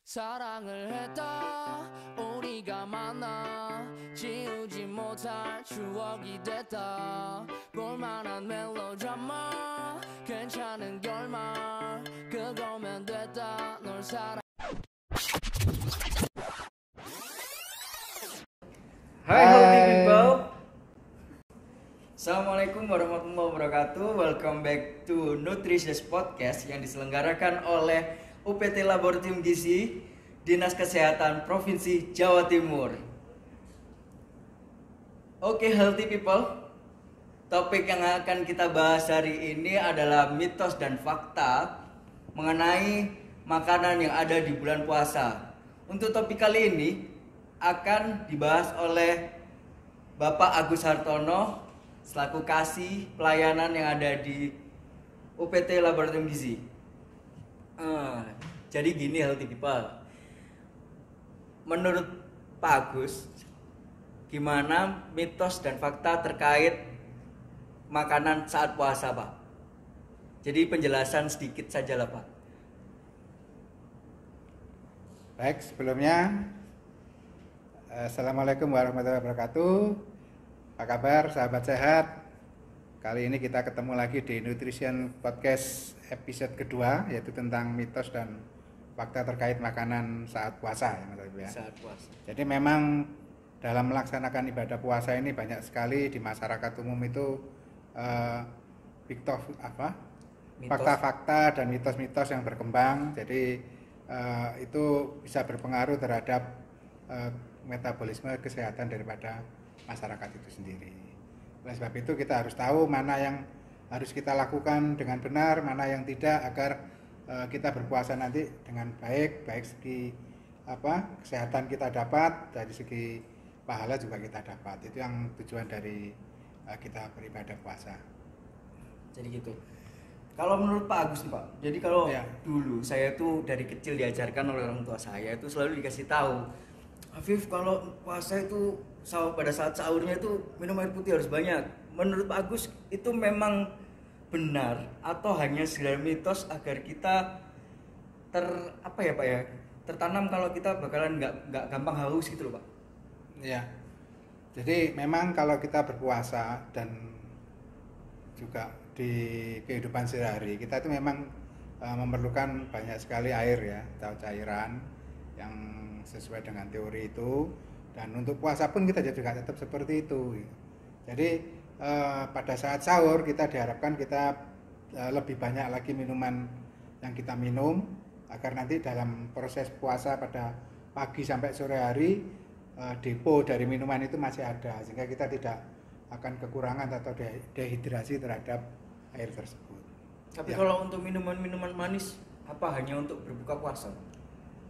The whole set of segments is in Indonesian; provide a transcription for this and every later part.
사랑을 했다 우리가 만나 지우지 못할 추억이 됐다 볼만한 멜로드라마 괜찮은 결말 그거면 됐다 널 사랑. Hai healthy people. Assalamualaikum warahmatullahi wabarakatuh. Welcome back to Nutritious Podcast yang diselenggarakan oleh UPT Laboratorium Gizi Dinas Kesehatan Provinsi Jawa Timur. Oke healthy people, topik yang akan kita bahas hari ini adalah mitos dan fakta mengenai makanan yang ada di bulan puasa. Untuk topik kali ini akan dibahas oleh Bapak Agus Hartono selaku kasih pelayanan yang ada di UPT Laboratorium Gizi. Jadi gini healthy people, menurut Pak Agus, gimana mitos dan fakta terkait makanan saat puasa Pak? Jadi penjelasan sedikit saja lah Pak. Baik, sebelumnya Assalamualaikum warahmatullahi wabarakatuh. Apa kabar sahabat sehat? Kali ini kita ketemu lagi di Nutrition Podcast episode kedua, yaitu tentang mitos dan fakta terkait makanan saat puasa ya Mas Ibu ya. Saat puasa. Jadi memang dalam melaksanakan ibadah puasa ini banyak sekali di masyarakat umum itu fakta-fakta dan mitos-mitos yang berkembang. Jadi itu bisa berpengaruh terhadap metabolisme kesehatan daripada masyarakat itu sendiri. Oleh sebab itu kita harus tahu mana yang harus kita lakukan dengan benar, mana yang tidak, agar kita berpuasa nanti dengan baik segi kesehatan kita dapat, dari segi pahala juga kita dapat. Itu yang tujuan dari kita beribadah puasa. Jadi gitu. Kalau menurut Pak Agus nih Pak, jadi kalau Ya. dulu saya tuh dari kecil diajarkan oleh orang tua saya itu selalu dikasih tahu, Afif kalau puasa itu pada saat sahurnya itu minum air putih harus banyak. Menurut Pak Agus itu memang benar atau hanya sekedar mitos agar kita tertanam kalau kita bakalan nggak gampang haus gitu loh Pak? Ya. Jadi memang kalau kita berpuasa dan juga di kehidupan sehari-hari kita itu memang memerlukan banyak sekali air ya, atau cairan yang sesuai dengan teori itu, dan untuk puasa pun kita juga tetap seperti itu. Jadi pada saat sahur kita diharapkan kita lebih banyak lagi minuman yang kita minum agar nanti dalam proses puasa pada pagi sampai sore hari depo dari minuman itu masih ada, sehingga kita tidak akan kekurangan atau dehidrasi terhadap air tersebut. Tapi Ya. kalau untuk minuman-minuman manis apa hanya untuk berbuka puasa?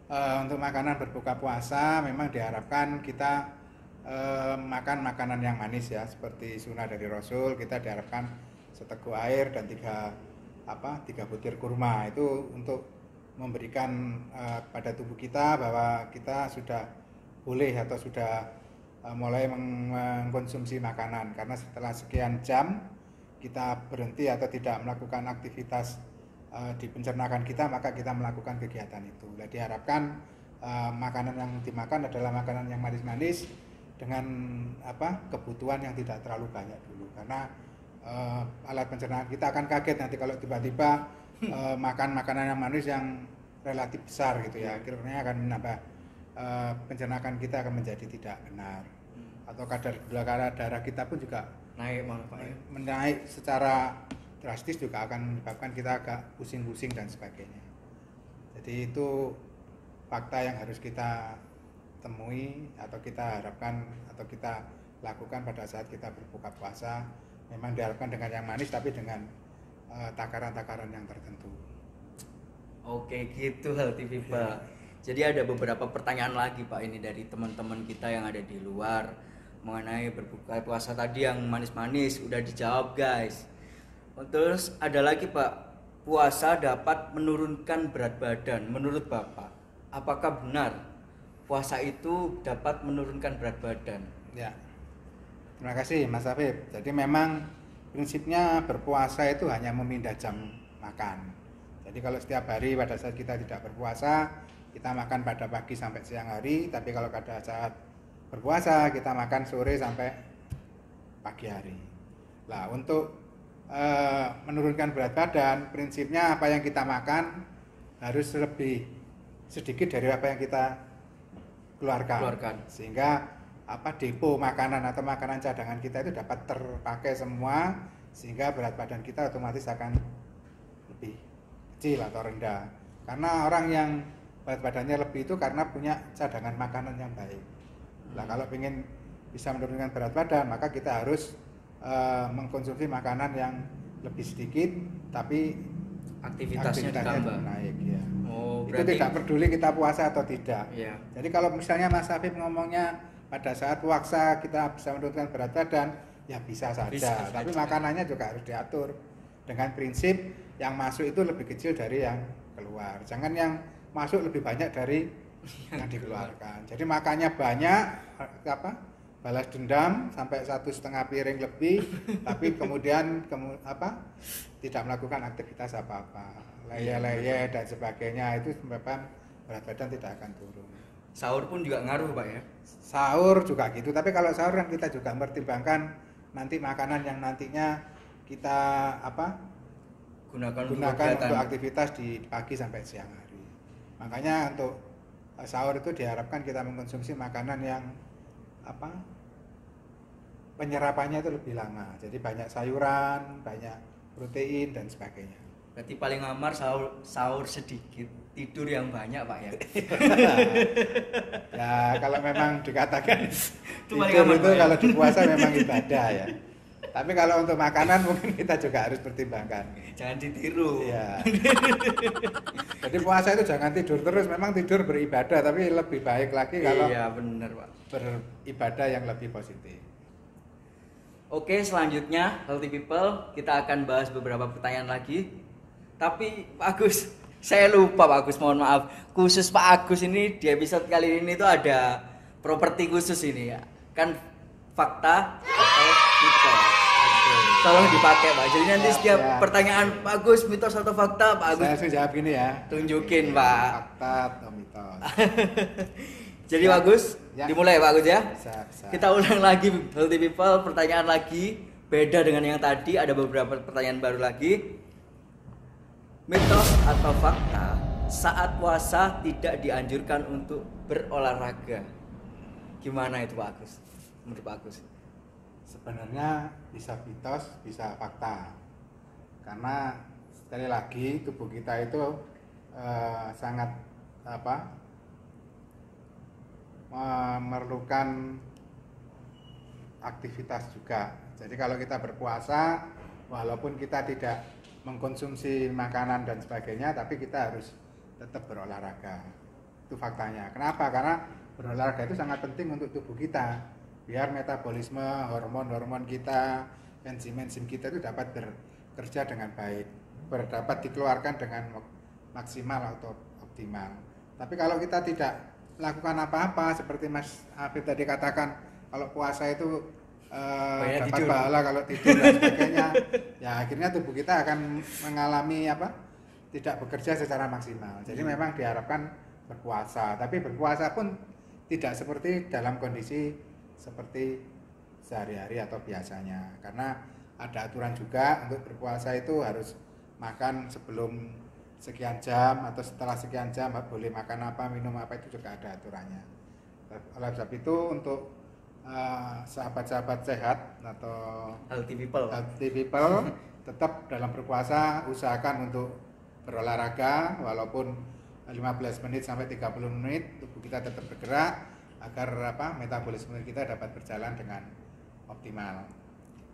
Untuk makanan berbuka puasa memang diharapkan kita makan makanan yang manis ya, seperti sunnah dari Rasul. Kita diharapkan seteguk air dan tiga butir kurma, itu untuk memberikan pada tubuh kita bahwa kita sudah boleh atau sudah mulai mengkonsumsi makanan, karena setelah sekian jam kita berhenti atau tidak melakukan aktivitas di pencernaan kita, maka kita melakukan kegiatan itu. Nah, diharapkan makanan yang dimakan adalah makanan yang manis-manis dengan kebutuhan yang tidak terlalu banyak dulu, karena alat pencernaan kita akan kaget nanti kalau tiba-tiba makan makanan yang manis yang relatif besar gitu ya, akhirnya akan menambah pencernaan kita akan menjadi tidak benar, atau kadar gula darah kita pun juga Naik malah Pak ya? menaik secara drastis, juga akan menyebabkan kita agak pusing-pusing dan sebagainya. Jadi itu fakta yang harus kita temui atau kita harapkan atau kita lakukan pada saat kita berbuka puasa. Memang diharapkan dengan yang manis tapi dengan takaran-takaran yang tertentu. Oke gitu healthy people. Jadi ada beberapa pertanyaan lagi Pak ini dari teman-teman kita yang ada di luar mengenai berbuka puasa tadi yang manis-manis udah dijawab guys. Terus ada lagi Pak, puasa dapat menurunkan berat badan. Menurut Bapak, apakah benar puasa itu dapat menurunkan berat badan? Ya, terima kasih Mas Afif. Jadi memang prinsipnya berpuasa itu hanya memindah jam makan. Jadi kalau setiap hari pada saat kita tidak berpuasa, kita makan pada pagi sampai siang hari, tapi kalau pada saat berpuasa kita makan sore sampai pagi hari. Nah, untuk menurunkan berat badan, prinsipnya apa yang kita makan harus lebih sedikit dari apa yang kita keluarkan. Sehingga depo makanan atau makanan cadangan kita itu dapat terpakai semua, sehingga berat badan kita otomatis akan lebih kecil atau rendah. Karena orang yang berat badannya lebih itu karena punya cadangan makanan yang baik. Nah, kalau ingin bisa menurunkan berat badan, maka kita harus mengkonsumsi makanan yang lebih sedikit, tapi aktivitasnya ditambah. Naik, ya. Oh, itu tidak peduli kita puasa atau tidak. Iya. Jadi kalau misalnya Mas Habib ngomongnya pada saat puasa kita bisa menurunkan berat badan, ya bisa saja. Tapi makanannya juga harus diatur dengan prinsip yang masuk itu lebih kecil dari yang keluar. Jangan yang masuk lebih banyak dari yang dikeluarkan. Jadi makannya banyak, balas dendam sampai 1,5 piring lebih, tapi kemudian tidak melakukan aktivitas apa-apa, leye-leye dan sebagainya, itu menyebabkan berat badan tidak akan turun. Sahur pun juga ngaruh Pak ya? Sahur juga gitu, tapi kalau sahur kan kita juga mempertimbangkan nanti makanan yang nantinya kita gunakan untuk aktivitas di pagi sampai siang hari. Makanya untuk sahur itu diharapkan kita mengkonsumsi makanan yang penyerapannya itu lebih lama. Jadi banyak sayuran, banyak protein dan sebagainya. Berarti paling aman sahur sedikit, tidur yang banyak Pak ya? Ya kalau memang dikatakan Itu tidur itu kalau di puasa memang ibadah ya. Tapi kalau untuk makanan mungkin kita juga harus pertimbangkan. Jangan ditiru. Iya. Jadi puasa itu jangan tidur terus. Memang tidur beribadah, tapi lebih baik lagi kalau benar Pak. Beribadah yang lebih positif. Oke, selanjutnya Healthy People, kita akan bahas beberapa pertanyaan lagi. Tapi Pak Agus, saya lupa Pak Agus, mohon maaf. Khusus Pak Agus ini di episode kali ini tuh ada properti khusus ini ya. Kan fakta atau mitos. Tolong dipakai Pak. Jadi nanti setiap pertanyaan Pak Agus, mitos atau fakta, Pak Agus. Saya harus jawab gini ya. Tunjukin Pak. Fakta atau mitos. Jadi Pak Agus, dimulai Pak Agus ya. Bisa. Kita ulang lagi Healthy People, pertanyaan lagi. Beda dengan yang tadi, ada beberapa pertanyaan baru lagi. Mitos atau fakta, saat puasa tidak dianjurkan untuk berolahraga. Gimana itu Pak Agus? Menurut Pak Agus? Sebenarnya bisa mitos, bisa fakta. Karena sekali lagi tubuh kita itu sangat memerlukan aktivitas juga. Jadi kalau kita berpuasa, walaupun kita tidak mengkonsumsi makanan dan sebagainya, tapi kita harus tetap berolahraga. Itu faktanya. Kenapa? Karena berolahraga itu sangat penting untuk tubuh kita, biar metabolisme, hormon-hormon kita, enzim-enzim kita itu dapat bekerja dengan baik, dapat dikeluarkan dengan maksimal atau optimal. Tapi kalau kita tidak melakukan apa-apa, seperti Mas Afif tadi katakan, kalau puasa itu dapat pahala kalau tidur dan sebagainya, ya akhirnya tubuh kita akan mengalami tidak bekerja secara maksimal. Jadi memang diharapkan berpuasa, tapi berpuasa pun tidak seperti dalam kondisi seperti sehari-hari atau biasanya, karena ada aturan juga untuk berpuasa itu harus makan sebelum sekian jam atau setelah sekian jam, boleh makan apa, minum apa, itu juga ada aturannya. Oleh sebab itu untuk sahabat-sahabat sehat atau healthy people tetap dalam berpuasa usahakan untuk berolahraga walaupun 15 menit sampai 30 menit, tubuh kita tetap bergerak agar metabolisme kita dapat berjalan dengan optimal.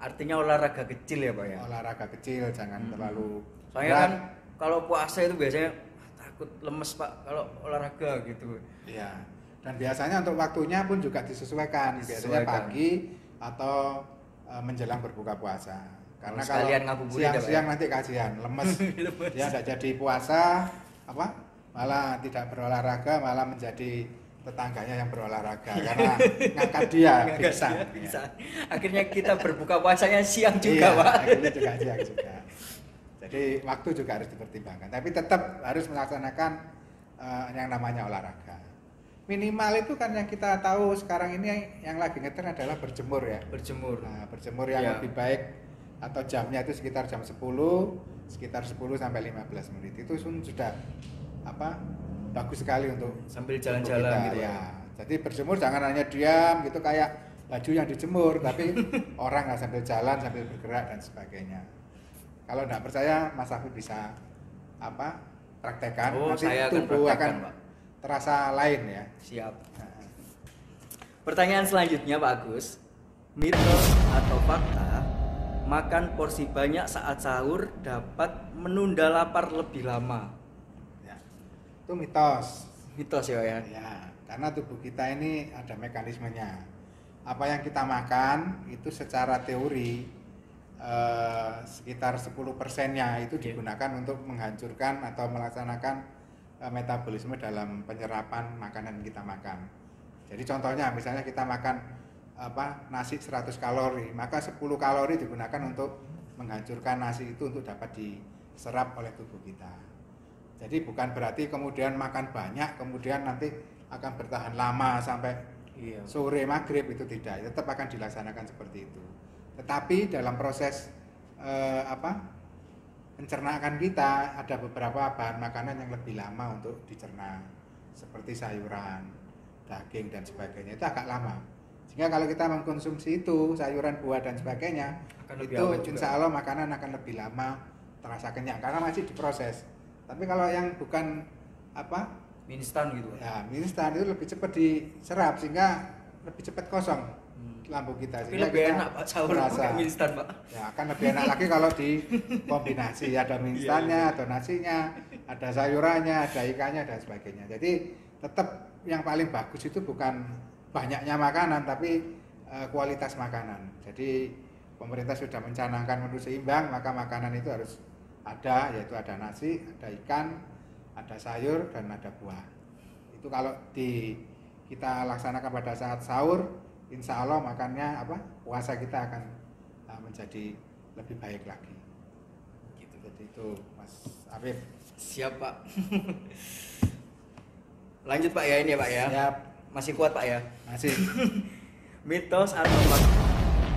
Artinya olahraga kecil ya Pak ya? Olahraga kecil, jangan terlalu soalnya kan kalau puasa itu biasanya takut lemes Pak kalau olahraga gitu. Iya. Dan biasanya untuk waktunya pun juga disesuaikan. Biasanya pagi atau menjelang berbuka puasa. Karena kalau siang-siang nanti kasihan, lemes. Dia tidak jadi puasa, malah tidak berolahraga, malah menjadi tetangganya yang berolahraga karena ngangkat dia bisa. Akhirnya kita berbuka puasanya siang juga Pak. Akhirnya juga siang juga. Jadi waktu juga harus dipertimbangkan. Tapi tetap harus melaksanakan yang namanya olahraga. Minimal itu kan yang kita tahu sekarang ini yang lagi ngetren adalah berjemur ya. Berjemur. Nah, berjemur yang Iya. lebih baik atau jamnya itu sekitar jam 10, sekitar 10 sampai 15 menit. Itu sudah bagus sekali untuk Sambil tubuh jalan-jalan kita, gitu ya. Jadi berjemur jangan hanya diam gitu kayak baju yang dijemur, tapi orang nggak sambil jalan, sambil bergerak dan sebagainya. Kalau nggak percaya, Mas Afif bisa praktekkan. Oh, Nanti saya akan tubuh praktekkan, akan Pak. terasa lain ya. Siap. Nah, Pertanyaan selanjutnya Pak Agus, mitos atau fakta makan porsi banyak saat sahur dapat menunda lapar lebih lama? ya. Itu mitos. Mitos ya Pak ya? Ya, karena tubuh kita ini ada mekanismenya. Apa yang kita makan itu secara teori sekitar 10%-nya itu Oke. digunakan untuk menghancurkan atau melaksanakan metabolisme dalam penyerapan makanan yang kita makan. Jadi contohnya misalnya kita makan nasi 100 kalori, maka 10 kalori digunakan untuk menghancurkan nasi itu untuk dapat diserap oleh tubuh kita. Jadi bukan berarti kemudian makan banyak kemudian nanti akan bertahan lama sampai Iya. sore maghrib, itu tidak, tetap akan dilaksanakan seperti itu. Tetapi dalam proses pencernaan kita ada beberapa bahan makanan yang lebih lama untuk dicerna, seperti sayuran, daging dan sebagainya, itu agak lama. Sehingga kalau kita mengkonsumsi itu sayuran, buah dan sebagainya, Akan lebih itu awet juga. insya Allah makanan akan lebih lama terasa kenyang karena masih diproses. Tapi kalau yang bukan Mie instan gitu Pak. ya mie instan itu lebih cepat diserap sehingga lebih cepat kosong lambung kita. Tapi Sehingga lebih kita enak Pak sahur merasa, pakai mie instan Pak. ya akan lebih enak lagi kalau dikombinasi, ada mie instannya, ada nasinya, ada sayurannya, ada ikannya dan sebagainya. Jadi tetap yang paling bagus itu bukan banyaknya makanan tapi kualitas makanan. Jadi pemerintah sudah mencanangkan menu seimbang, maka makanan itu harus ada, yaitu ada nasi, ada ikan, ada sayur dan ada buah. Itu kalau kita laksanakan pada saat sahur, insya Allah makannya puasa kita akan menjadi lebih baik lagi. Gitu. Jadi itu Mas Afif. Siap Pak. Lanjut Pak ya ini ya Pak ya. Siap. Masih kuat Pak ya. Masih. Mitos atau fakta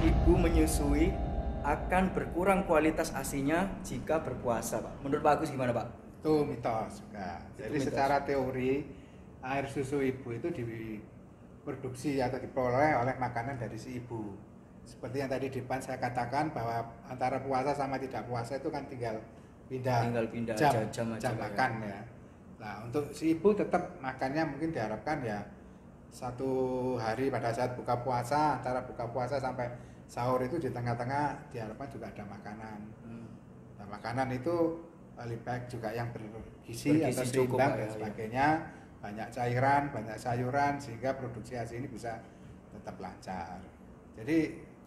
ibu menyusui akan berkurang kualitas ASI-nya jika berpuasa Pak. Menurut Pak Agus gimana Pak? Itu mitos juga. Itu Jadi mitos. secara teori air susu ibu itu diproduksi atau diperoleh oleh makanan dari si ibu. Seperti yang tadi di depan saya katakan bahwa antara puasa sama tidak puasa itu kan tinggal pindah aja, jam aja, Pak, makan ya. Nah untuk si ibu tetap makannya mungkin diharapkan ya satu hari pada saat buka puasa, antara buka puasa sampai sahur itu di tengah-tengah diharapkan juga ada makanan. Nah, makanan itu lebih baik juga yang bergizi atau cukup, seimbang Pak, dan ya, sebagainya, banyak cairan, banyak sayuran sehingga produksi ASI ini bisa tetap lancar. Jadi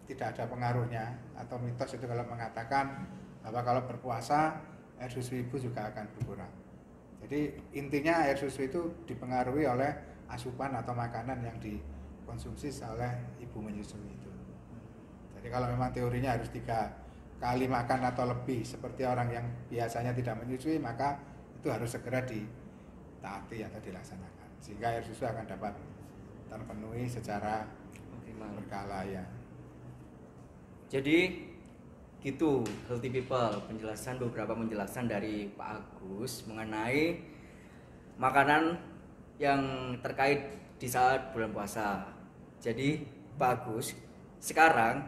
tidak ada pengaruhnya atau mitos itu kalau mengatakan bahwa kalau berpuasa air susu ibu juga akan berkurang. Jadi intinya air susu itu dipengaruhi oleh asupan atau makanan yang dikonsumsi oleh ibu menyusui itu. Jadi kalau memang teorinya harus 3 kali makan atau lebih seperti orang yang biasanya tidak menyusui, maka itu harus segera ditaati atau dilaksanakan sehingga air susu akan dapat terpenuhi secara Optimal. berkala ya. Jadi gitu Healthy People, beberapa penjelasan dari Pak Agus mengenai makanan yang terkait di saat bulan puasa. Jadi Pak Agus, sekarang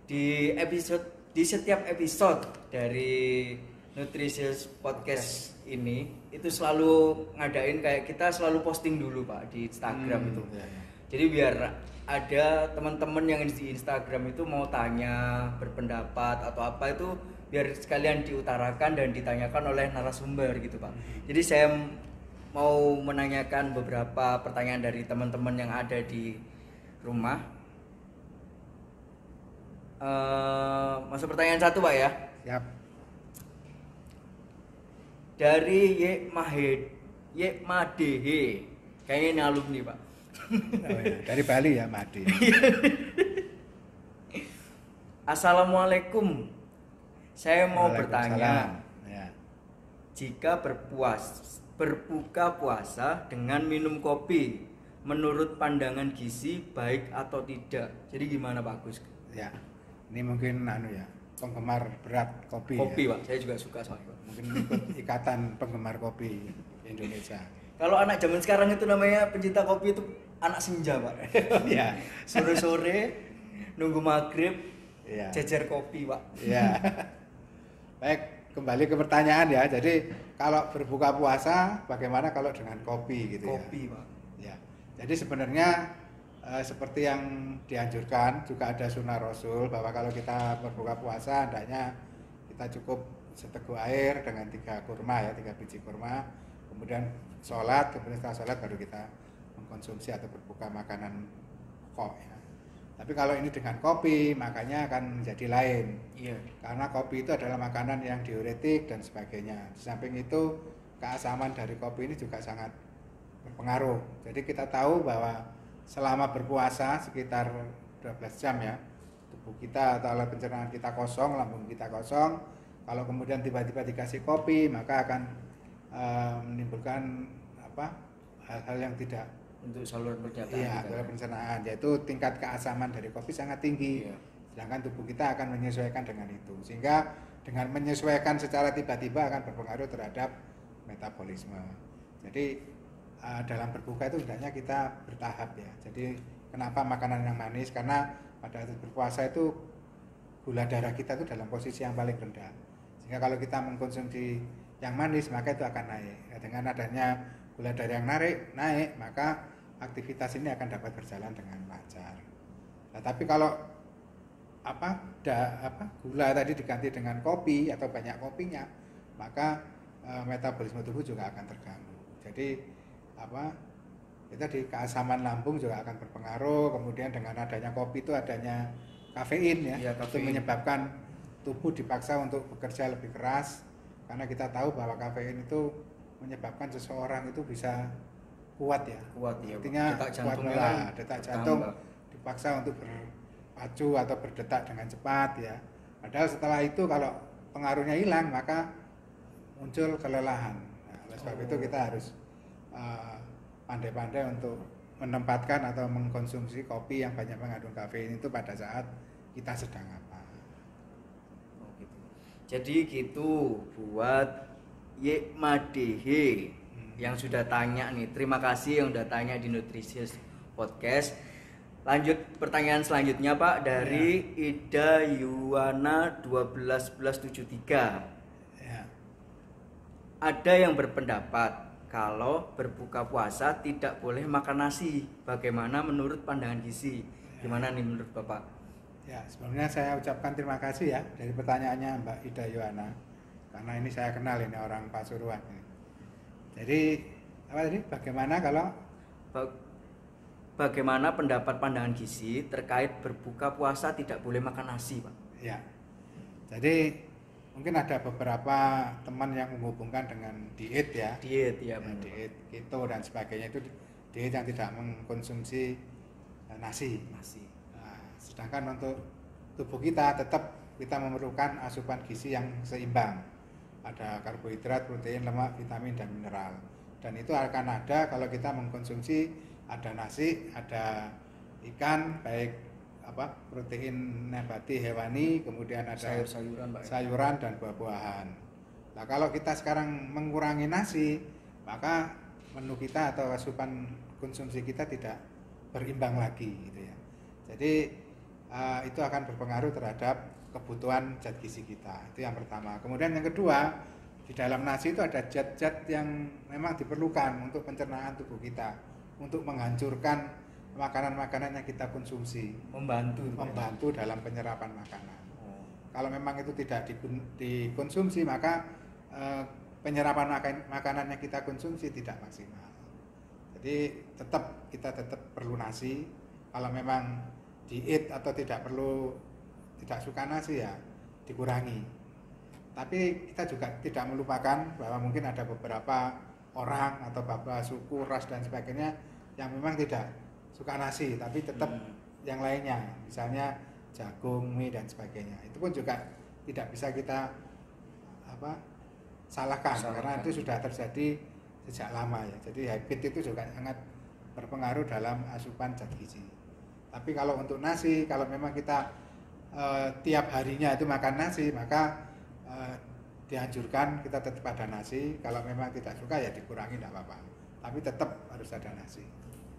di setiap episode dari Nutritious Podcast ini itu selalu ngadain kayak kita selalu posting dulu Pak di Instagram itu. Ya, ya. Jadi biar ada teman-teman yang di Instagram itu mau tanya, berpendapat atau apa itu biar sekalian diutarakan dan ditanyakan oleh narasumber gitu Pak. Jadi saya mau menanyakan beberapa pertanyaan dari teman-teman yang ada di rumah. Masuk pertanyaan 1 Pak ya. Siap. Dari Yekmadehe. Kayaknya ini alumni Pak. Oh, ya. Dari Bali ya, Madi. Assalamualaikum. Saya mau Waalaikumsalam. bertanya, Ya. jika berbuka puasa dengan minum kopi menurut pandangan gizi baik atau tidak. Jadi gimana Pak Agus? Ya, ini mungkin penggemar berat kopi. Kopi ya. Pak, saya juga suka soalnya. Mungkin ikut ikatan penggemar kopi Indonesia. Kalau anak zaman sekarang itu namanya pencinta kopi itu anak senja Pak. Ya, Sore-sore nunggu maghrib ya. jejer kopi Pak. Ya. Baik, kembali ke pertanyaan ya. Jadi kalau berbuka puasa, bagaimana kalau dengan kopi gitu ya? Kopi Pak. Ya. Jadi sebenarnya seperti yang dianjurkan juga ada sunnah Rasul bahwa kalau kita berbuka puasa hendaknya kita cukup seteguk air dengan 3 kurma ya, 3 biji kurma, kemudian sholat, kemudian setelah sholat baru kita mengkonsumsi atau berbuka makanan pokok ya. Tapi kalau ini dengan kopi makanya akan menjadi lain. Iya. Karena kopi itu adalah makanan yang diuretik dan sebagainya. Di samping itu keasaman dari kopi ini juga sangat berpengaruh. Jadi kita tahu bahwa selama berpuasa sekitar 12 jam ya, tubuh kita atau alat pencernaan kita kosong, lambung kita kosong. Kalau kemudian tiba-tiba dikasih kopi, maka akan menimbulkan hal-hal yang tidak Untuk saluran pencernaan. iya, saluran pencernaan, yaitu tingkat keasaman dari kopi sangat tinggi. Iya. Sedangkan tubuh kita akan menyesuaikan dengan itu. Sehingga dengan menyesuaikan secara tiba-tiba akan berpengaruh terhadap metabolisme. Jadi dalam berbuka itu hendaknya kita bertahap ya. Jadi kenapa makanan yang manis? Karena pada saat berpuasa itu gula darah kita itu dalam posisi yang paling rendah. Sehingga kalau kita mengkonsumsi yang manis maka itu akan naik. Ya, dengan adanya gula darah yang naik, maka aktivitas ini akan dapat berjalan dengan lancar. Nah, tapi kalau gula tadi diganti dengan kopi atau banyak kopinya, maka metabolisme tubuh juga akan terganggu. Jadi itu keasaman lambung juga akan berpengaruh. Kemudian dengan adanya kopi itu adanya kafein ya, Iya, itu menyebabkan tubuh dipaksa untuk bekerja lebih keras karena kita tahu bahwa kafein itu menyebabkan seseorang itu bisa kuat ya. Kuat ya. Artinya kuat melah, detak jantung dipaksa untuk berpacu atau berdetak dengan cepat ya. Padahal setelah itu kalau pengaruhnya hilang maka muncul kelelahan. Nah, oleh sebab itu kita harus pandai-pandai untuk menempatkan atau mengkonsumsi kopi yang banyak mengandung kafein itu pada saat kita sedang apa. Oh, gitu. Jadi gitu buat Yekmadehe yang sudah tanya nih. Terima kasih yang udah tanya di Nutrisius Podcast. Lanjut pertanyaan selanjutnya Pak dari Ida Yuwana 121173. Ya. Ada yang berpendapat kalau berbuka puasa tidak boleh makan nasi. Bagaimana menurut pandangan gizi? Gimana nih menurut Bapak? Ya, sebelumnya saya ucapkan terima kasih ya dari pertanyaannya Mbak Ida Yuwana. Karena ini saya kenal ini orang Pasuruan. Jadi bagaimana kalau bagaimana pendapat pandangan gizi terkait berbuka puasa tidak boleh makan nasi, Pak? Ya. Jadi mungkin ada beberapa teman yang menghubungkan dengan diet ya. Diet ya, benar. Diet keto dan sebagainya itu diet yang tidak mengkonsumsi nasi. Nah, sedangkan untuk tubuh kita tetap kita memerlukan asupan gizi yang seimbang. Ada karbohidrat, protein, lemak, vitamin dan mineral. Dan itu akan ada kalau kita mengkonsumsi ada nasi, ada ikan, baik protein nabati hewani, kemudian ada sayuran dan buah-buahan. Nah, kalau kita sekarang mengurangi nasi, maka menu kita atau asupan konsumsi kita tidak berimbang lagi gitu ya. Jadi itu akan berpengaruh terhadap kebutuhan zat gizi kita. Itu yang pertama. Kemudian yang kedua, di dalam nasi itu ada zat-zat yang memang diperlukan untuk pencernaan tubuh kita, untuk menghancurkan makanan-makanan yang kita konsumsi, membantu dalam penyerapan makanan. Kalau memang itu tidak dikonsumsi, maka penyerapan makanan yang kita konsumsi tidak maksimal. Jadi kita tetap perlu nasi. Kalau memang diet atau tidak suka nasi ya dikurangi. Tapi kita juga tidak melupakan bahwa mungkin ada beberapa orang atau beberapa suku, ras dan sebagainya yang memang tidak suka nasi, tapi tetap yang lainnya, misalnya jagung, mie dan sebagainya. Itu pun juga tidak bisa kita salahkan karena itu sudah terjadi sejak lama ya. Jadi habit itu juga sangat berpengaruh dalam asupan zat gizi. Tapi kalau untuk nasi, kalau memang kita tiap harinya itu makan nasi, maka dianjurkan kita tetap ada nasi. Kalau memang tidak suka ya dikurangi, tidak apa-apa. Tapi tetap harus ada nasi.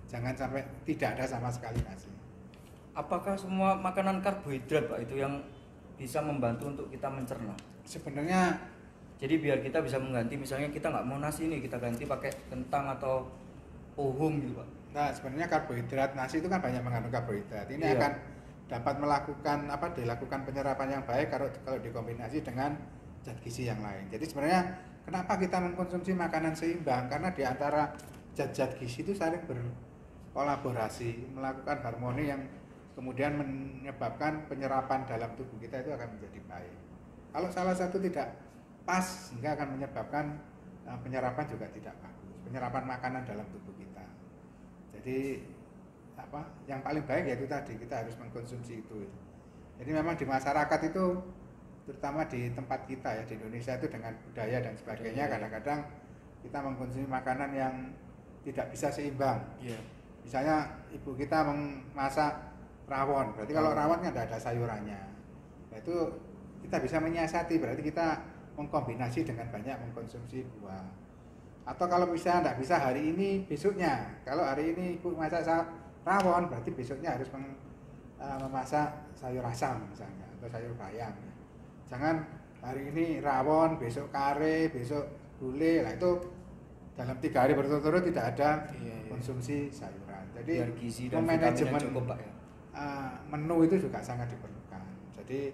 Jangan sampai tidak ada sama sekali nasi. Apakah semua makanan karbohidrat Pak itu yang bisa membantu untuk kita mencerna? Sebenarnya jadi biar kita bisa mengganti, misalnya kita nggak mau nasi nih, kita ganti pakai kentang atau pohon gitu Pak. Nah, sebenarnya karbohidrat nasi itu kan banyak mengandung karbohidrat. Ini Iya. akan dapat dilakukan penyerapan yang baik kalau dikombinasi dengan zat gizi yang lain. Jadi sebenarnya kenapa kita mengkonsumsi makanan seimbang? Karena di antara zat-zat gizi itu saling berkolaborasi, melakukan harmoni yang kemudian menyebabkan penyerapan dalam tubuh kita itu akan menjadi baik. Kalau salah satu tidak pas, sehingga akan menyebabkan penyerapan juga tidak bagus. Penyerapan makanan dalam tubuh kita. Jadi yang paling baik yaitu tadi kita harus mengkonsumsi itu. Jadi memang di masyarakat itu, terutama di tempat kita ya di Indonesia itu dengan budaya dan sebagainya, kadang-kadang kita mengkonsumsi makanan yang tidak bisa seimbang. Iya. Misalnya ibu kita memasak rawon, berarti kalau rawon kan tidak ada sayurannya. Nah, itu kita bisa menyiasati, berarti kita mengkombinasi dengan banyak mengkonsumsi buah. Atau kalau misalnya tidak bisa hari ini, besoknya. Kalau hari ini ibu masak rawon, berarti besoknya harus memasak sayur asam misalnya, atau sayur bayam. Jangan hari ini rawon, besok kare, besok gulai. Nah itu dalam 3 hari berturut-turut tidak ada konsumsi sayuran. Jadi Biar gizi dan manajemen vitaminnya cukup Pak ya. menu itu juga sangat diperlukan. Jadi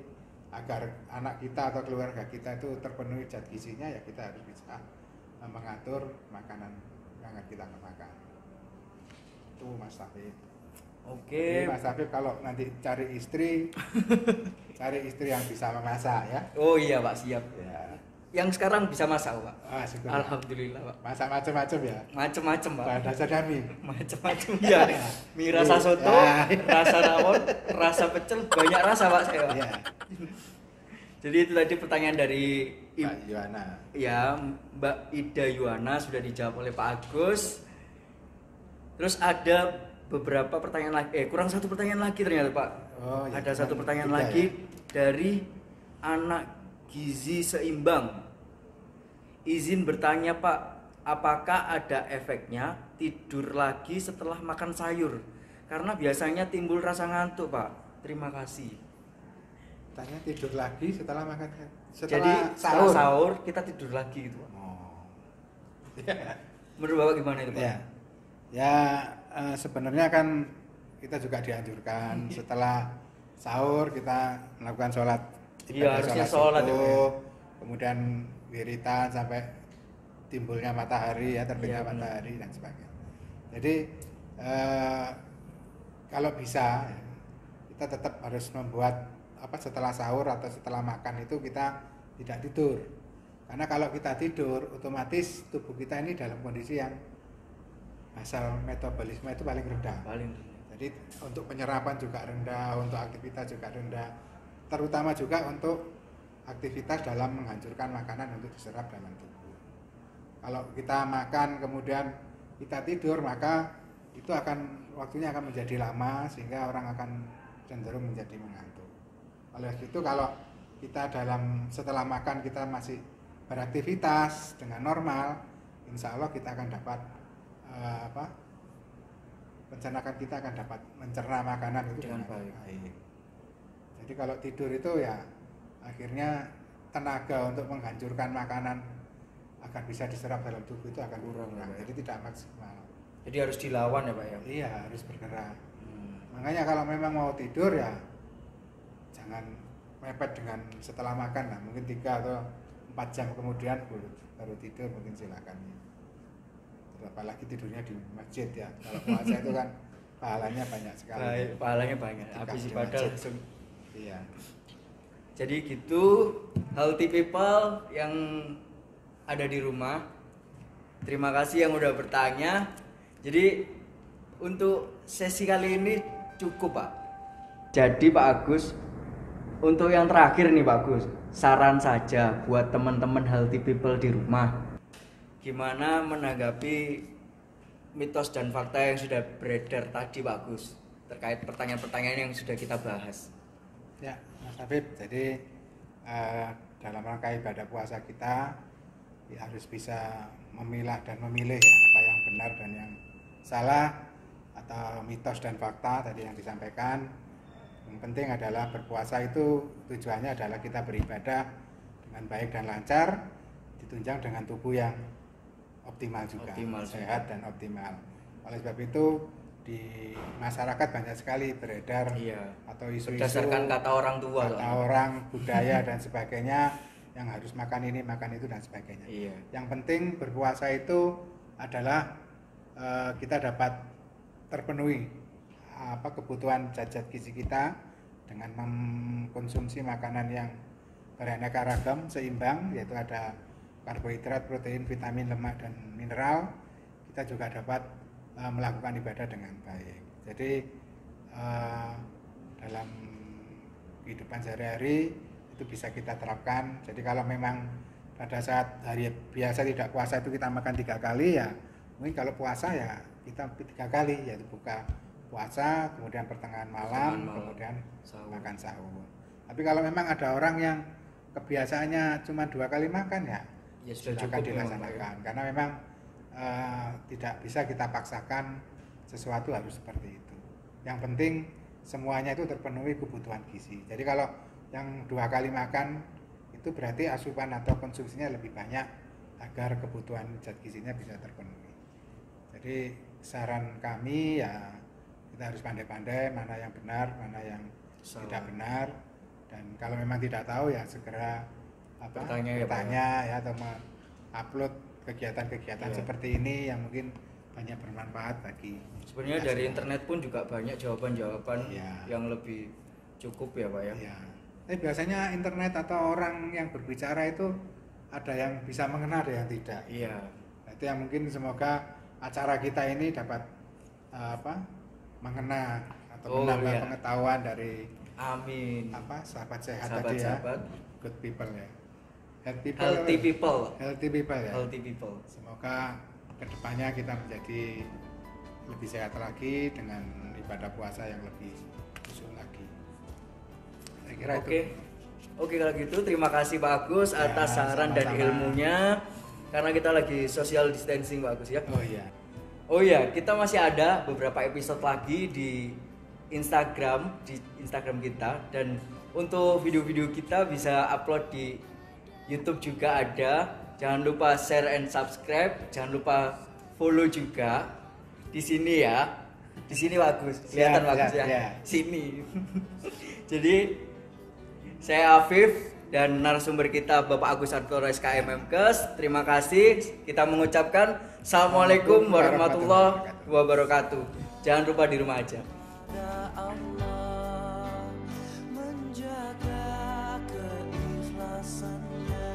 agar anak kita atau keluarga kita itu terpenuhi zat gizinya, ya kita harus bisa mengatur makanan yang akan kita makan. Itu Mas Tafib. Oke. Jadi Mas Tafib kalau nanti cari istri yang bisa memasak ya. Oh iya Pak, siap. Ya. Yang sekarang bisa masak Pak. Syukur. Alhamdulillah Pak. Masak macam-macam ya. Macem-macem Pak. Bahan dasar kami. Macem-macem ya. Mie rasa soto, Ya. rasa rawon, rasa pecel, banyak rasa Pak saya. Pak. Ya. Jadi itu tadi pertanyaan dari Mbak Yuwana. ya Mbak Ida Yuwana sudah dijawab oleh Pak Agus. Terus ada beberapa pertanyaan lagi, kurang satu pertanyaan lagi ternyata Pak. Oh, ya, Ada satu pertanyaan 3 lagi ya? dari anak gizi seimbang. Izin bertanya Pak, apakah ada efeknya tidur lagi setelah makan sayur? Karena biasanya timbul rasa ngantuk Pak. Terima kasih. Tanya tidur lagi setelah makan. Jadi setelah sahur kita tidur lagi gitu Pak. Oh. Menurut Bapak gimana itu Pak? Ya, sebenarnya kan kita juga dianjurkan setelah sahur kita melakukan sholat. Iya, harusnya sholat ya, subuh, kemudian wiritan sampai timbulnya matahari ya, terbitnya Iya, benar. matahari dan sebagainya. Jadi kalau bisa kita tetap harus membuat setelah sahur atau setelah makan itu kita tidak tidur. Karena kalau kita tidur, otomatis tubuh kita ini dalam kondisi yang asal metabolisme itu paling rendah. Jadi untuk penyerapan juga rendah, untuk aktivitas juga rendah, terutama juga untuk aktivitas dalam menghancurkan makanan untuk diserap dalam tubuh. Kalau kita makan kemudian kita tidur, maka itu waktunya akan menjadi lama sehingga orang akan cenderung menjadi mengantuk. Oleh itu kalau kita setelah makan kita masih beraktivitas dengan normal, insya Allah kita akan dapat pencernaan kita akan dapat mencerna makanan itu dengan baik. Jadi kalau tidur itu ya akhirnya tenaga untuk menghancurkan makanan agar bisa diserap dalam tubuh itu akan kurang. Jadi tidak maksimal. Jadi harus dilawan ya Pak ya? Iya, harus bergerak. Makanya kalau memang mau tidur ya jangan mepet dengan setelah makan lah, mungkin 3 atau 4 jam kemudian baru tidur mungkin silakan. Apalagi tidurnya di masjid ya. Kalau puasa itu kan pahalanya banyak sekali. Baik, pahalanya banyak. Habis Di ibadah masjid. langsung. Iya. Jadi gitu, healthy people yang ada di rumah. Terima kasih yang udah bertanya. Jadi untuk sesi kali ini cukup Pak. Jadi Pak Agus, untuk yang terakhir nih Pak Agus, saran saja buat teman-teman healthy people di rumah. gimana menanggapi mitos dan fakta yang sudah beredar tadi Pak Agus terkait pertanyaan-pertanyaan yang sudah kita bahas? Ya, Mas Habib, jadi dalam rangka ibadah puasa kita ya harus bisa memilah dan memilih ya apa yang benar dan yang salah, atau mitos dan fakta tadi yang disampaikan. Yang penting adalah berpuasa itu tujuannya adalah kita beribadah dengan baik dan lancar, ditunjang dengan tubuh yang optimal juga, sehat dan optimal. Oleh sebab itu di masyarakat banyak sekali beredar atau isu-isu berdasarkan kata orang tua, orang, budaya dan sebagainya, yang harus makan ini, makan itu dan sebagainya. Yang penting berpuasa itu adalah kita dapat terpenuhi kebutuhan zat-zat gizi kita dengan mengkonsumsi makanan yang beraneka ragam, seimbang, yaitu ada karbohidrat, protein, vitamin, lemak dan mineral. Kita juga dapat melakukan ibadah dengan baik. Jadi dalam kehidupan sehari-hari itu bisa kita terapkan. Jadi kalau memang pada saat hari biasa tidak puasa itu kita makan 3 kali, ya mungkin kalau puasa ya kita 3 kali, yaitu buka puasa, kemudian pertengahan malam, kemudian makan sahur. Tapi kalau memang ada orang yang kebiasaannya cuma 2 kali makan, ya silakan dilaksanakan, karena memang tidak bisa kita paksakan sesuatu harus seperti itu. Yang penting semuanya itu terpenuhi kebutuhan gizi. Jadi kalau yang 2 kali makan itu berarti asupan atau konsumsinya lebih banyak agar kebutuhan zat gizinya bisa terpenuhi. Jadi saran kami ya kita harus pandai-pandai mana yang benar, mana yang tidak benar, dan kalau memang tidak tahu ya segera bertanya ya, atau upload kegiatan-kegiatan seperti ini yang mungkin banyak bermanfaat bagi. Sebenarnya dari internet pun juga banyak jawaban-jawaban yang lebih cukup ya Pak ya. Tapi biasanya internet atau orang yang berbicara itu ada yang bisa mengena, ada yang tidak. Itu yang mungkin semoga acara kita ini dapat mengena atau menambah pengetahuan dari sahabat sehat tadi ya, good people ya. Healthy people. Semoga kedepannya kita menjadi lebih sehat lagi dengan ibadah puasa yang lebih khusyuk lagi. Saya kira itu. Oke kalau gitu terima kasih Pak Agus atas saran dan ilmunya. Karena kita lagi social distancing Pak Agus ya. Oh iya, kita masih ada beberapa episode lagi di Instagram kita, dan untuk video-video kita bisa upload di YouTube juga ada. Jangan lupa share and subscribe, jangan lupa follow juga di sini ya. Di sini bagus, kelihatan bagus ya. Sini. Jadi saya Afif dan narasumber kita Bapak Agus Arturo SKM Memkes. Terima kasih. Kita mengucapkan Assalamualaikum warahmatullahi wabarakatuh. Jangan lupa di rumah aja. Menjaga keikhlasannya.